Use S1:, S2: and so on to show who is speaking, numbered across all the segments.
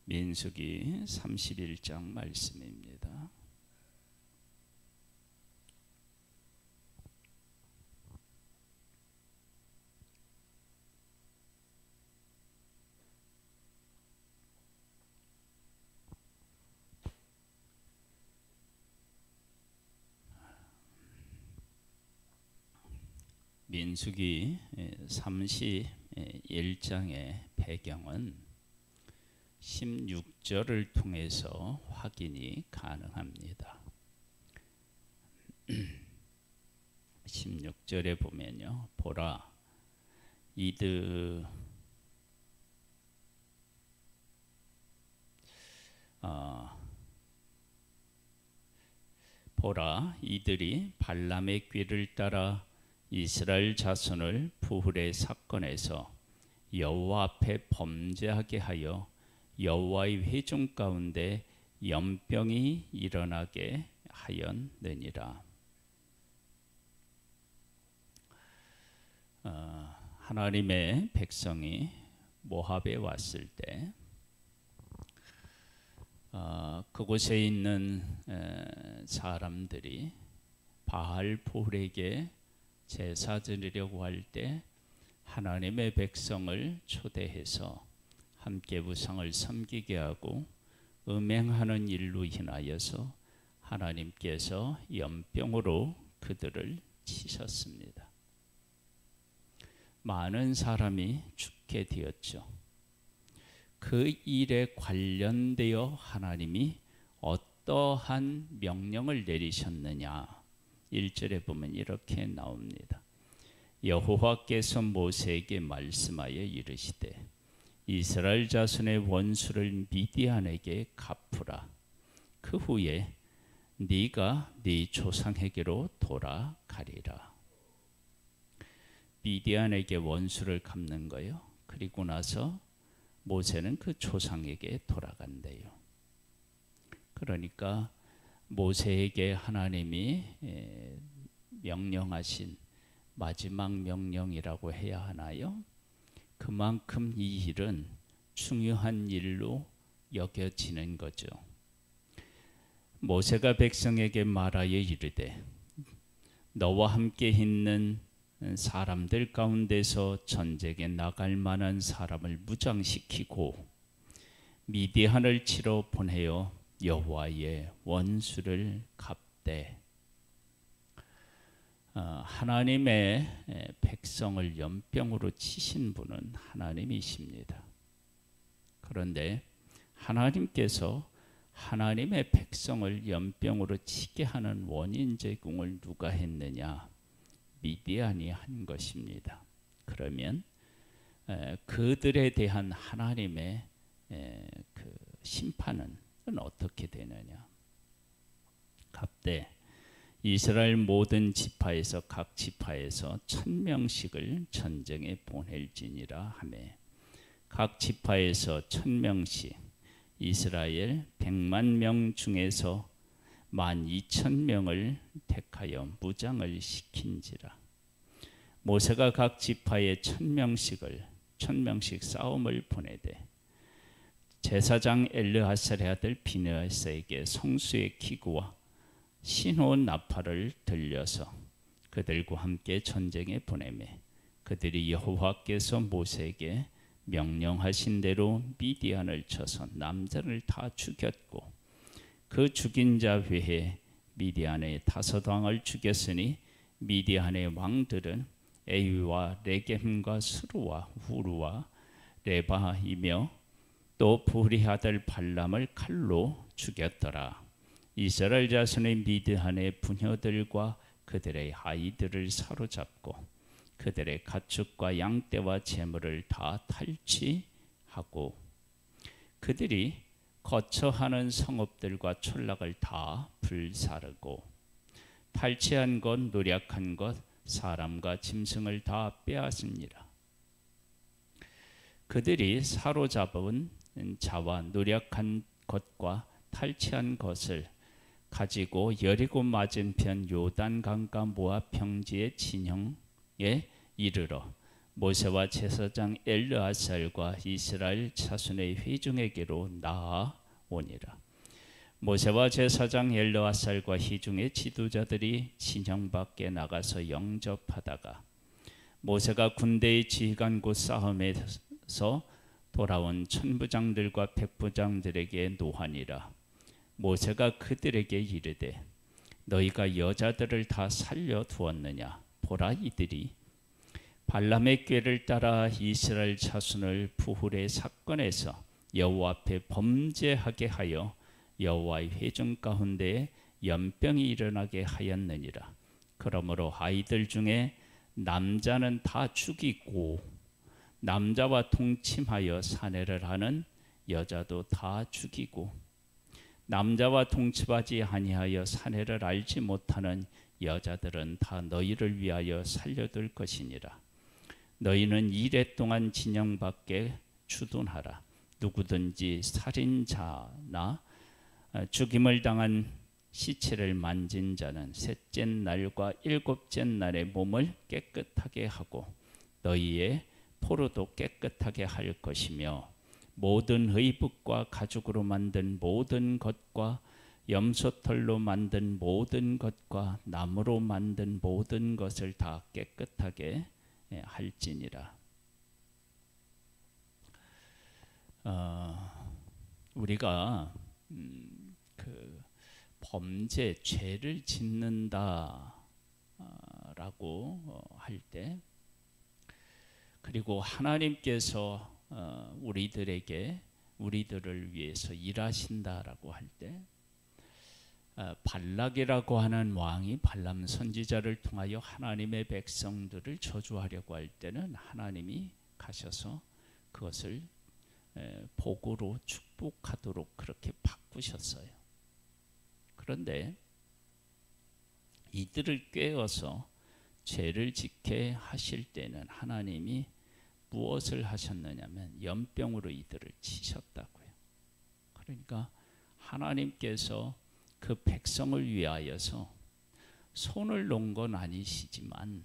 S1: 민수기 31장 말씀입니다. 민수기 31장의 배경은 16절을 통해서 확인이 가능합니다. 16절에 보면요, 보라 이들이 발람의 꾀를 따라 이스라엘 자손을 부hul의 사건에서 여호와 앞에 범죄하게 하여 여호와의 회중 가운데 연병이 일어나게 하였느니라. 하나님의 백성이 모압에 왔을 때 그곳에 있는 사람들이 바알 부hul에게 제사 드리려고 할 때 하나님의 백성을 초대해서 함께 우상을 섬기게 하고 음행하는 일로 인하여서 하나님께서 연병으로 그들을 치셨습니다. 많은 사람이 죽게 되었죠. 그 일에 관련되어 하나님이 어떠한 명령을 내리셨느냐, 1절에 보면 이렇게 나옵니다. 여호와께서 모세에게 말씀하여 이르시되 이스라엘 자손의 원수를 미디안에게 갚으라. 그 후에 네가 네 조상에게로 돌아가리라. 미디안에게 원수를 갚는 거요. 그리고 나서 모세는 그 조상에게 돌아간대요. 그러니까 모세에게 하나님이 명령하신 마지막 명령이라고 해야 하나요? 그만큼 이 일은 중요한 일로 여겨지는 거죠. 모세가 백성에게 말하여 이르되 너와 함께 있는 사람들 가운데서 전쟁에 나갈 만한 사람을 무장시키고 미디안을 치러 보내어 여호와의 원수를 갚되. 하나님의 백성을 연병으로 치신 분은 하나님이십니다. 그런데 하나님께서 하나님의 백성을 연병으로 치게 하는 원인 제공을 누가 했느냐? 미디안이 한 것입니다. 그러면 그들에 대한 하나님의 그 심판은 어떻게 되느냐? 값되 이스라엘 모든 지파에서 각 지파에서 1000명씩을 전쟁에 보낼지니라 하매 각 지파에서 1000명씩 이스라엘 100만 명 중에서 12,000명을 택하여 무장을 시킨지라. 모세가 각 지파에 1000명씩 싸움을 보내되 제사장 엘르하살의 아들 비느하스에게 성수의 기구와 신호 나팔을 들려서 그들과 함께 전쟁에 보내매 그들이 여호와께서 모세에게 명령하신 대로 미디안을 쳐서 남자를 다 죽였고 그 죽인 자 외에 미디안의 5왕을 죽였으니 미디안의 왕들은 에위와 레겜과 스루와 후루와 레바이며 또 부hul의 아들 발람을 칼로 죽였더라. 이스라엘 자손의 미디안의 부녀들과 그들의 아이들을 사로잡고 그들의 가축과 양떼와 재물을 다 탈취하고 그들이 거처하는 성읍들과 촌락을 다 불사르고 탈취한 것, 노략한 것, 사람과 짐승을 다 빼앗습니다. 그들이 사로잡은 자와 노략한 것과 탈취한 것을 가지고 여리고 맞은편 요단강과 모압 평지의 진영에 이르러 모세와 제사장 엘르아살과 이스라엘 자손의 회중에게로 나아오니라. 모세와 제사장 엘르아살과 회중의 지도자들이 진영 밖에 나가서 영접하다가 모세가 군대의 지휘관고 싸움에서 돌아온 천부장들과 백부장들에게 노하니라. 모세가 그들에게 이르되 너희가 여자들을 다 살려두었느냐? 보라, 이들이 발람의 꾀를 따라 이스라엘 자손을 부훌의 사건에서 여호와 앞에 범죄하게 하여 여호와의 회중 가운데에 연병이 일어나게 하였느니라. 그러므로 아이들 중에 남자는 다 죽이고 남자와 동침하여 사내를 하는 여자도 다 죽이고 남자와 동침하지 아니하여 사내를 알지 못하는 여자들은 다 너희를 위하여 살려둘 것이니라. 너희는 이레 동안 진영 밖에 주둔하라. 누구든지 살인자나 죽임을 당한 시체를 만진 자는 셋째 날과 일곱째 날에 몸을 깨끗하게 하고 너희의 포로도 깨끗하게 할 것이며 모든 의복과 가죽으로 만든 모든 것과 염소털로 만든 모든 것과 나무로 만든 모든 것을 다 깨끗하게 할지니라. 우리가 그 범죄, 죄를 짓는다라고 할 때, 그리고 하나님께서 우리들을 위해서 일하신다라고 할 때, 발락이라고 하는 왕이 발람 선지자를 통하여 하나님의 백성들을 저주하려고 할 때는 하나님이 가셔서 그것을 복으로 축복하도록 그렇게 바꾸셨어요. 그런데 이들을 꾀어서 죄를 짓게 하실 때는 하나님이 무엇을 하셨느냐면 연병으로 이들을 치셨다고요. 그러니까 하나님께서 그 백성을 위하여서 손을 놓은 건 아니시지만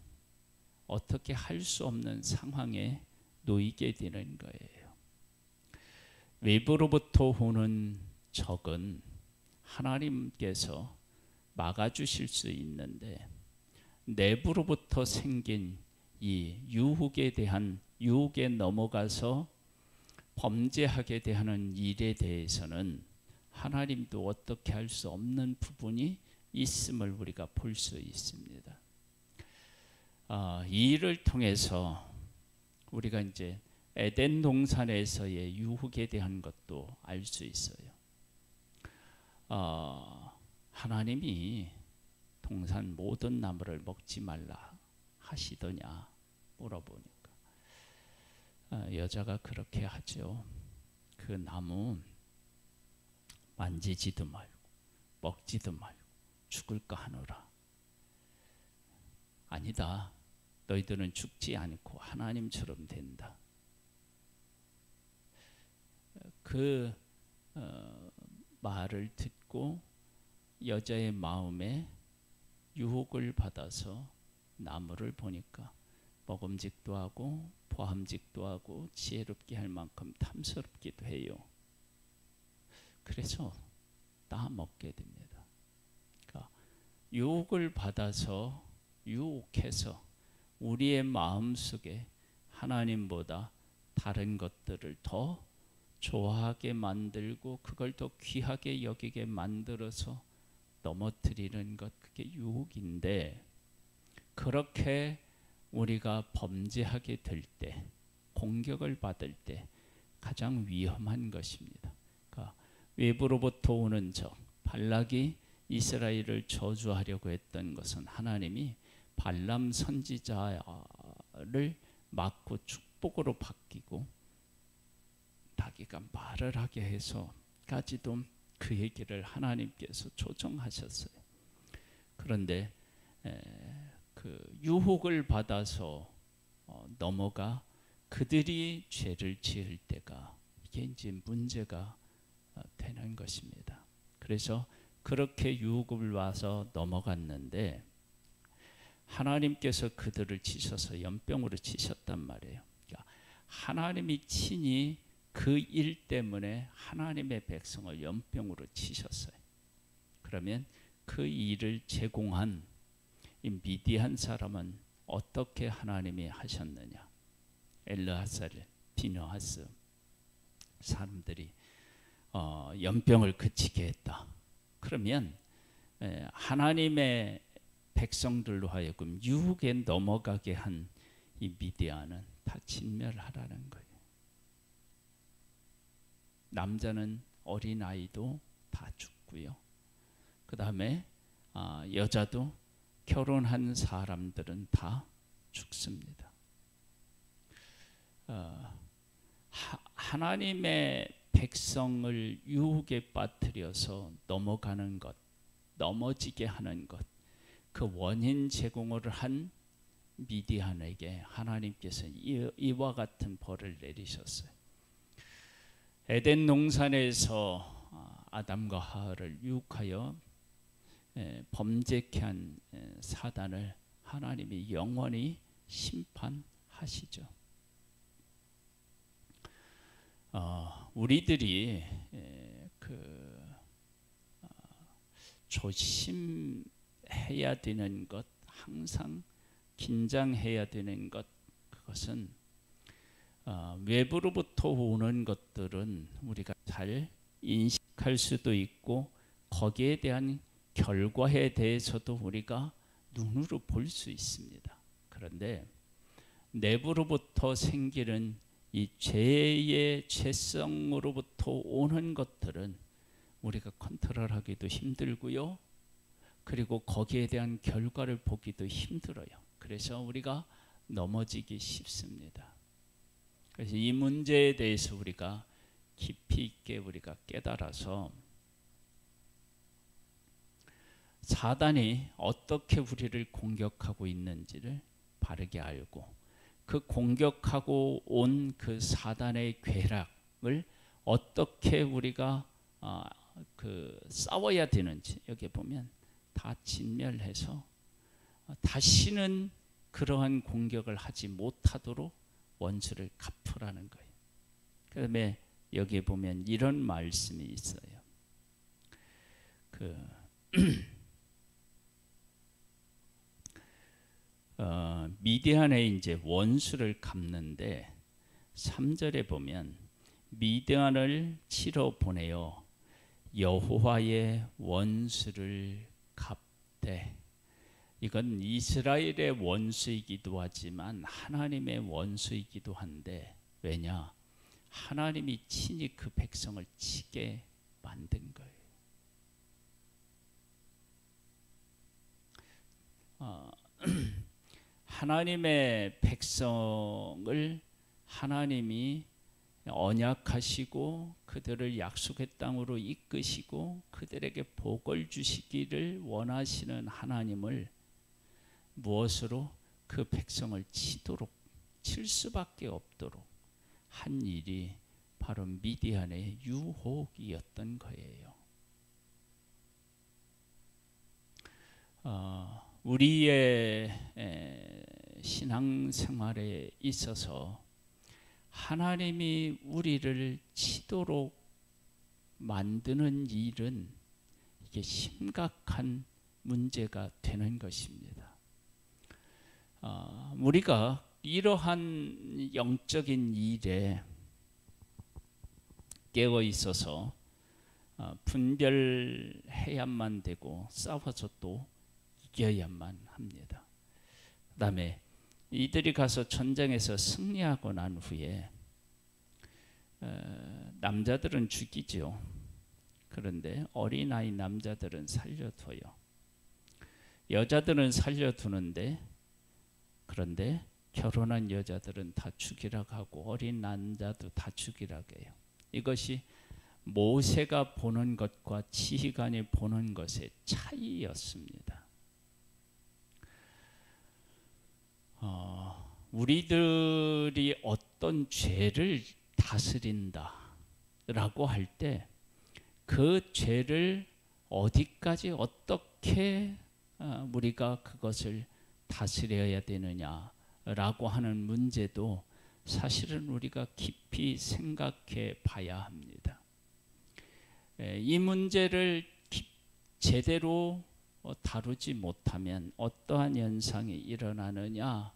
S1: 어떻게 할 수 없는 상황에 놓이게 되는 거예요. 외부로부터 오는 적은 하나님께서 막아주실 수 있는데 내부로부터 생긴 이 유혹에 넘어가서 범죄하게 대하는 일에 대해서는 하나님도 어떻게 할 수 없는 부분이 있음을 우리가 볼 수 있습니다. 이 일을 통해서 우리가 이제 에덴 동산에서의 유혹에 대한 것도 알 수 있어요. 하나님이 동산 모든 나무를 먹지 말라 하시더냐 물어보니까 여자가 그렇게 하죠. 그 나무 만지지도 말고 먹지도 말고 죽을까 하노라. 아니다. 너희들은 죽지 않고 하나님처럼 된다. 그 말을 듣고 여자의 마음에 유혹을 받아서 나무를 보니까 먹음직도 하고 보함직도 하고 지혜롭게 할 만큼 탐스럽기도 해요. 그래서 다 먹게 됩니다. 그러니까 유혹을 받아서 유혹해서 우리의 마음속에 하나님보다 다른 것들을 더 좋아하게 만들고 그걸 더 귀하게 여기게 만들어서 넘어뜨리는 것, 그게 유혹인데, 그렇게 우리가 범죄하게 될 때, 공격을 받을 때 가장 위험한 것입니다. 그러니까 외부로부터 오는 적, 발락이 이스라엘을 저주하려고 했던 것은 하나님이 발람 선지자를 막고 축복으로 바뀌고 자기가 말을 하게 해서까지도 그 얘기를 하나님께서 조정하셨어요. 그런데 그 유혹을 받아서 넘어가 그들이 죄를 지을 때가 이게 이제 문제가 되는 것입니다. 그래서 그렇게 유혹을 와서 넘어갔는데 하나님께서 그들을 치셔서 연병으로 치셨단 말이에요. 그러니까 하나님이 친히 그 일 때문에 하나님의 백성을 연병으로 치셨어요. 그러면 그 일을 제공한 이 미디안 사람은 어떻게 하나님이 하셨느냐? 엘르하살, 비느하스 사람들이 연병을 그치게 했다. 그러면 하나님의 백성들로 하여금 유혹에 넘어가게 한 이 미디안은 다 진멸하라는 거예요. 남자는 어린 아이도 다 죽고요. 그 다음에 여자도 결혼한 사람들은 다 죽습니다. 하나님의 백성을 유혹에 빠뜨려서 넘어가는 것, 넘어지게 하는 것, 그 원인 제공을 한 미디안에게 하나님께서 이와 같은 벌을 내리셨어요. 에덴 동산에서 아담과 하와를 유혹하여 범죄케 한 사단을 하나님이 영원히 심판하시죠. 우리들이 조심해야 되는 것, 항상 긴장해야 되는 것, 그것은 외부로부터 오는 것들은 우리가 잘 인식할 수도 있고 거기에 대한 결과에 대해서도 우리가 눈으로 볼 수 있습니다. 그런데 내부로부터 생기는 이 죄의 죄성으로부터 오는 것들은 우리가 컨트롤하기도 힘들고요. 그리고 거기에 대한 결과를 보기도 힘들어요. 그래서 우리가 넘어지기 쉽습니다. 그래서 이 문제에 대해서 우리가 깊이 있게 우리가 깨달아서 사단이 어떻게 우리를 공격하고 있는지를 바르게 알고 그 공격하고 온 그 사단의 괴락을 어떻게 우리가 싸워야 되는지 여기 보면 다 진멸해서 다시는 그러한 공격을 하지 못하도록 원수를 갚으라는 거예요. 그다음에 여기에 보면 이런 말씀이 있어요. 미디안에 이제 원수를 갚는데 3절에 보면 미디안을 치러 보내어 여호와의 원수를 갚되, 이건 이스라엘의 원수이기도 하지만 하나님의 원수이기도 한데, 왜냐? 하나님이 친히 그 백성을 치게 만든 거예요. 하나님의 백성을 하나님이 언약하시고 그들을 약속의 땅으로 이끄시고 그들에게 복을 주시기를 원하시는 하나님을 무엇으로 그 백성을 칠 수밖에 없도록 한 일이 바로 미디안의 유혹이었던 거예요. 우리의 신앙생활에 있어서 하나님이 우리를 치도록 만드는 일은 이게 심각한 문제가 되는 것입니다. 우리가 이러한 영적인 일에 깨어 있어서 분별해야만 되고 싸워서 또 이겨야만 합니다. 그 다음에 이들이 가서 전쟁에서 승리하고 난 후에 남자들은 죽이죠. 그런데 어린아이 남자들은 살려둬요. 여자들은 살려두는데, 그런데 결혼한 여자들은 다 죽이라고 하고 어린 남자도 다 죽이라고 해요. 이것이 모세가 보는 것과 지휘관이 보는 것의 차이였습니다. 우리들이 어떤 죄를 다스린다라고 할 때 그 죄를 어디까지 어떻게 우리가 그것을 다스려야 되느냐라고 하는 문제도 사실은 우리가 깊이 생각해 봐야 합니다. 이 문제를 제대로 다루지 못하면 어떠한 현상이 일어나느냐,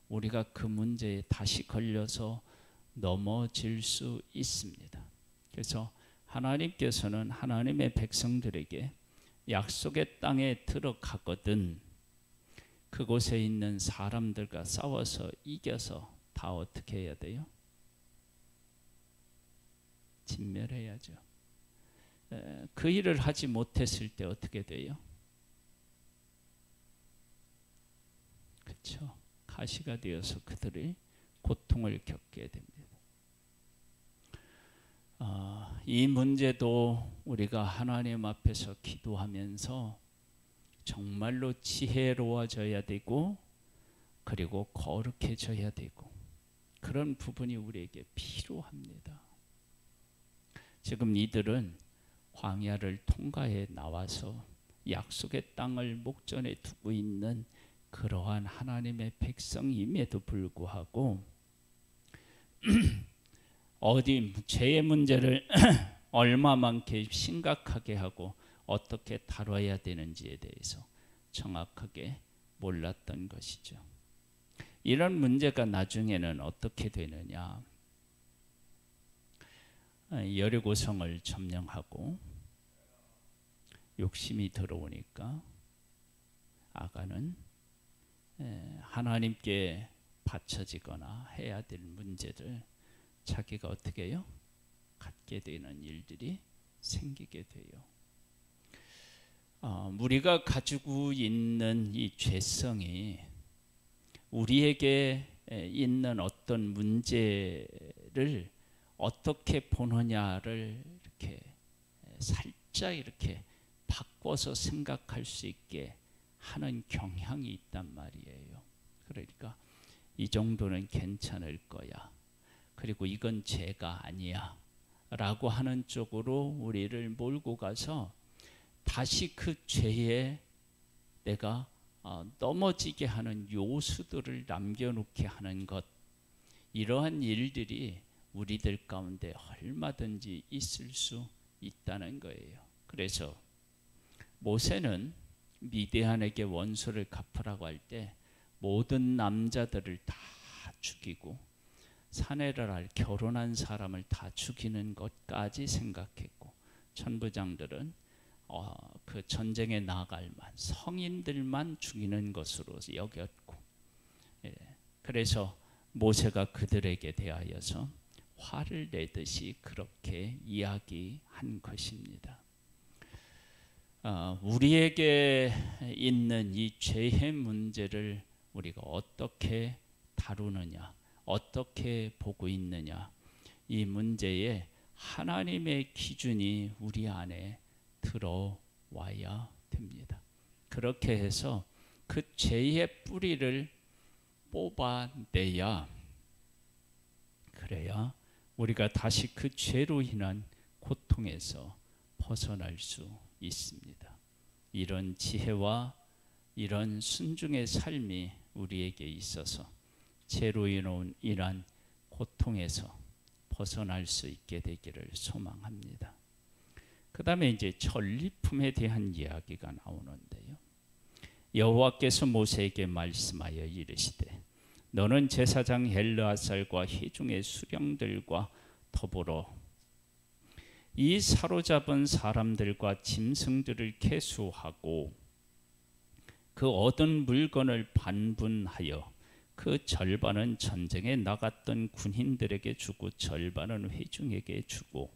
S1: 우리가 그 문제에 다시 걸려서 넘어질 수 있습니다. 그래서 하나님께서는 하나님의 백성들에게 약속의 땅에 들어가거든 그곳에 있는 사람들과 싸워서 이겨서 다 어떻게 해야 돼요? 진멸해야죠. 그 일을 하지 못했을 때 어떻게 돼요? 그렇죠. 가시가 되어서 그들이 고통을 겪게 됩니다. 이 문제도 우리가 하나님 앞에서 기도하면서 정말로 지혜로워져야 되고 그리고 거룩해져야 되고 그런 부분이 우리에게 필요합니다. 지금 이들은 광야를 통과해 나와서 약속의 땅을 목전에 두고 있는 그러한 하나님의 백성임에도 불구하고 어디 죄의 문제를 얼마만큼 심각하게 하고 어떻게 다뤄야 되는지에 대해서 정확하게 몰랐던 것이죠. 이런 문제가 나중에는 어떻게 되느냐, 여리고성을 점령하고 욕심이 들어오니까 아간은 하나님께 바쳐지거나 해야 될 문제를 자기가 어떻게 해요? 갖게 되는 일들이 생기게 돼요. 우리가 가지고 있는 이 죄성이 우리에게 있는 어떤 문제를 어떻게 보느냐를 이렇게 살짝 이렇게 바꿔서 생각할 수 있게 하는 경향이 있단 말이에요. 그러니까 이 정도는 괜찮을 거야. 그리고 이건 죄가 아니야. 라고 하는 쪽으로 우리를 몰고 가서 다시 그 죄에 내가 넘어지게 하는 요소들을 남겨놓게 하는 것, 이러한 일들이 우리들 가운데 얼마든지 있을 수 있다는 거예요. 그래서 모세는 미디안에게 원수를 갚으라고 할 때 모든 남자들을 다 죽이고 사내를 결혼한 사람을 다 죽이는 것까지 생각했고, 천부장들은 그 전쟁에 나갈 만 성인들만 죽이는 것으로 여겼고, 그래서 모세가 그들에게 대하여서 화를 내듯이 그렇게 이야기한 것입니다. 우리에게 있는 이 죄의 문제를 우리가 어떻게 다루느냐, 어떻게 보고 있느냐, 이 문제에 하나님의 기준이 우리 안에 들어와야 됩니다. 그렇게 해서 그 죄의 뿌리를 뽑아내야, 그래야 우리가 다시 그 죄로 인한 고통에서 벗어날 수 있습니다. 이런 지혜와 이런 순종의 삶이 우리에게 있어서 죄로 인한 고통에서 벗어날 수 있게 되기를 소망합니다. 그 다음에 이제 전리품에 대한 이야기가 나오는데요. 여호와께서 모세에게 말씀하여 이르시되 너는 제사장 엘르아살과 회중의 수령들과 더불어 이 사로잡은 사람들과 짐승들을 계수하고 그 얻은 물건을 반분하여 그 절반은 전쟁에 나갔던 군인들에게 주고 절반은 회중에게 주고,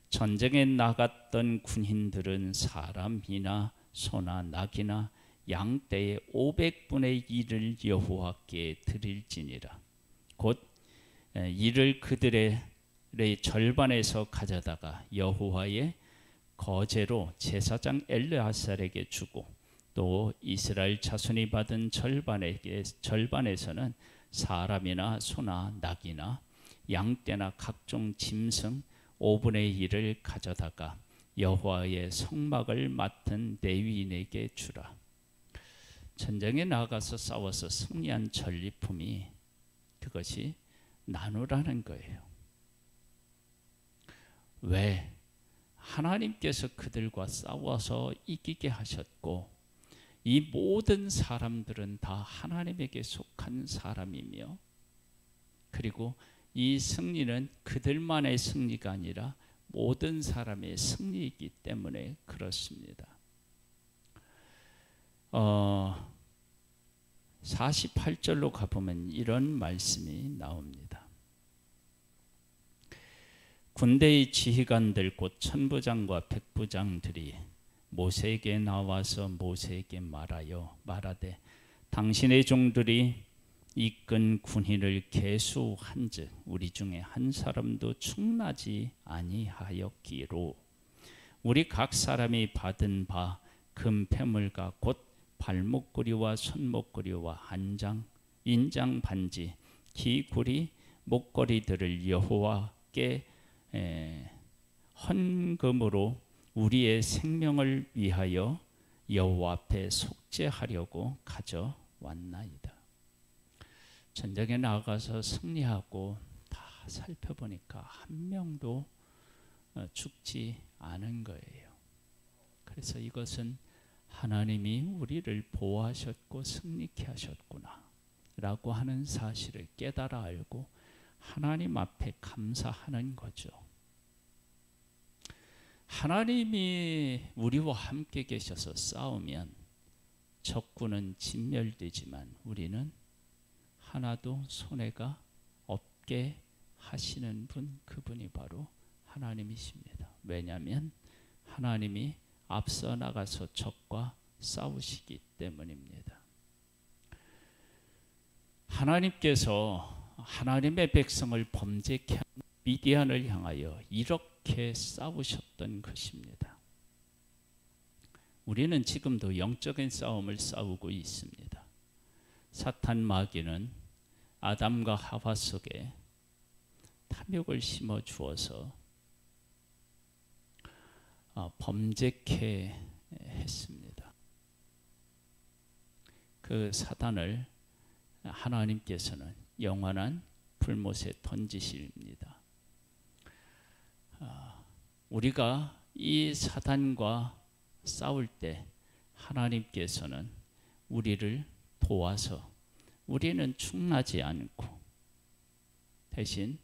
S1: 전쟁에 나갔던 군인들은 사람이나 소나 낙이나 양떼의 500분의 1을 여호와께 드릴지니라. 곧 이를 그들의 절반에서 가져다가 여호와의 거제로 제사장 엘르아살에게 주고, 또 이스라엘 자손이 받은 절반에서는 사람이나 소나 낙이나 양떼나 각종 짐승 5분의 1을 가져다가 여호와의 성막을 맡은 레위인에게 주라. 전쟁에 나가서 싸워서 승리한 전리품이 그것이 나누라는 거예요. 왜? 하나님께서 그들과 싸워서 이기게 하셨고 이 모든 사람들은 다 하나님에게 속한 사람이며 그리고 이 승리는 그들만의 승리가 아니라 모든 사람의 승리이기 때문에 그렇습니다. 48절로 가보면 이런 말씀이 나옵니다. 군대의 지휘관들 곧 천부장과 백부장들이 모세에게 나와서 모세에게 말하되 당신의 종들이 이끈 군인을 계수한즉 우리 중에 한 사람도 충나지 아니하였기로 우리 각 사람이 받은 바 금패물과 곧 발목걸이와 손목걸이와 한장, 인장 반지, 귀고리, 목걸이들을 여호와께 헌금으로 우리의 생명을 위하여 여호와 앞에 속죄하려고 가져왔나이다. 전쟁에 나가서 승리하고 다 살펴보니까 한 명도 죽지 않은 거예요. 그래서 이것은 하나님이 우리를 보호하셨고 승리케 하셨구나 라고 하는 사실을 깨달아 알고 하나님 앞에 감사하는 거죠. 하나님이 우리와 함께 계셔서 싸우면 적군은 진멸되지만 우리는 하나도 손해가 없게 하시는 분, 그분이 바로 하나님이십니다. 왜냐하면 하나님이 앞서 나가서 적과 싸우시기 때문입니다. 하나님께서 하나님의 백성을 범죄케 한 미디안을 향하여 이렇게 싸우셨던 것입니다. 우리는 지금도 영적인 싸움을 싸우고 있습니다. 사탄 마귀는 아담과 하와 속에 탐욕을 심어 주어서 범죄케 했습니다. 그 사단을 하나님께서는 영원한 불못에 던지십니다. 우리가 이 사단과 싸울 때 하나님께서는 우리를 도와서 우리는 충나지 않고 대신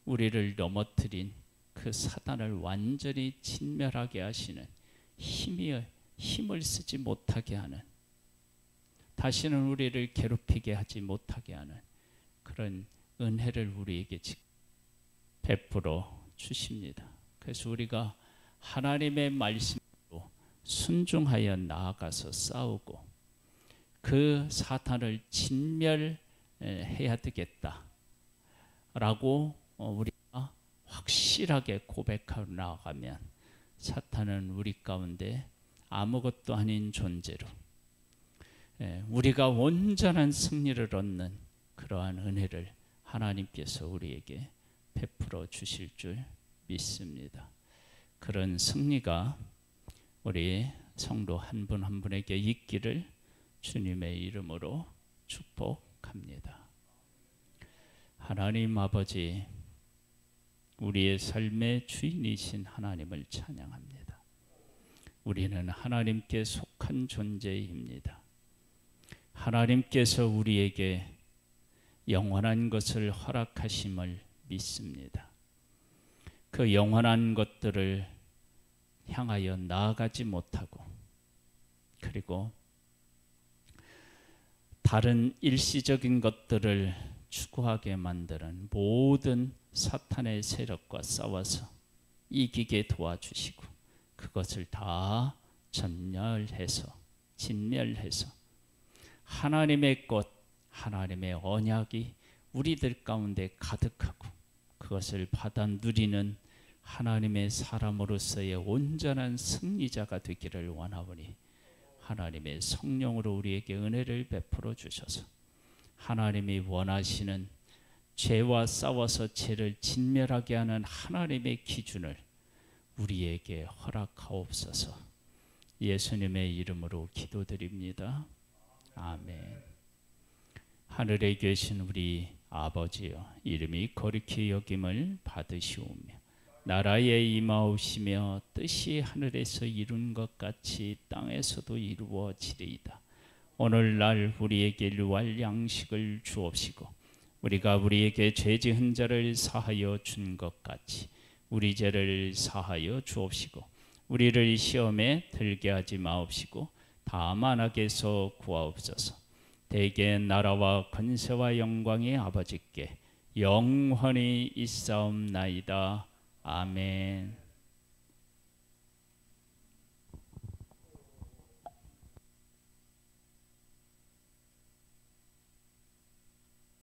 S1: 우리를 넘어뜨린 그 사단을 완전히 진멸하게 하시는 힘을 쓰지 못하게 하는, 다시는 우리를 괴롭히게 하지 못하게 하는 그런 은혜를 우리에게 베풀어 주십니다. 그래서 우리가 하나님의 말씀으로 순종하여 나아가서 싸우고 그 사탄을 진멸해야 되겠다라고 우리가 확실하게 고백하고 나아가면 사탄은 우리 가운데 아무것도 아닌 존재로 우리가 온전한 승리를 얻는 그러한 은혜를 하나님께서 우리에게 베풀어 주실 줄 믿습니다. 그런 승리가 우리 성도 한 분 한 분에게 있기를 주님의 이름으로 축복합니다. 하나님 아버지, 우리의 삶의 주인이신 하나님을 찬양합니다. 우리는 하나님께 속한 존재입니다. 하나님께서 우리에게 영원한 것을 허락하심을 믿습니다. 그 영원한 것들을 향하여 나아가지 못하고 그리고 다른 일시적인 것들을 추구하게 만드는 모든 사탄의 세력과 싸워서 이기게 도와주시고 그것을 다 진멸해서 하나님의 것, 하나님의 언약이 우리들 가운데 가득하고 그것을 받아 누리는 하나님의 사람으로서의 온전한 승리자가 되기를 원하오니 하나님의 성령으로 우리에게 은혜를 베풀어 주셔서 하나님이 원하시는 죄와 싸워서 죄를 진멸하게 하는 하나님의 기준을 우리에게 허락하옵소서. 예수님의 이름으로 기도드립니다. 아멘. 하늘에 계신 우리 아버지여, 이름이 거룩히 여김을 받으시오며 나라에 임하오시며 뜻이 하늘에서 이룬 것 같이 땅에서도 이루어지리이다. 오늘날 우리에게 일용할 양식을 주옵시고 우리가 우리에게 죄 지은 자를 사하여 준 것 같이 우리 죄를 사하여 주옵시고 우리를 시험에 들게 하지 마옵시고 다만 악에서 구하옵소서. 대개 나라와 권세와 영광이 아버지께 영원히 있사옵나이다. 아멘.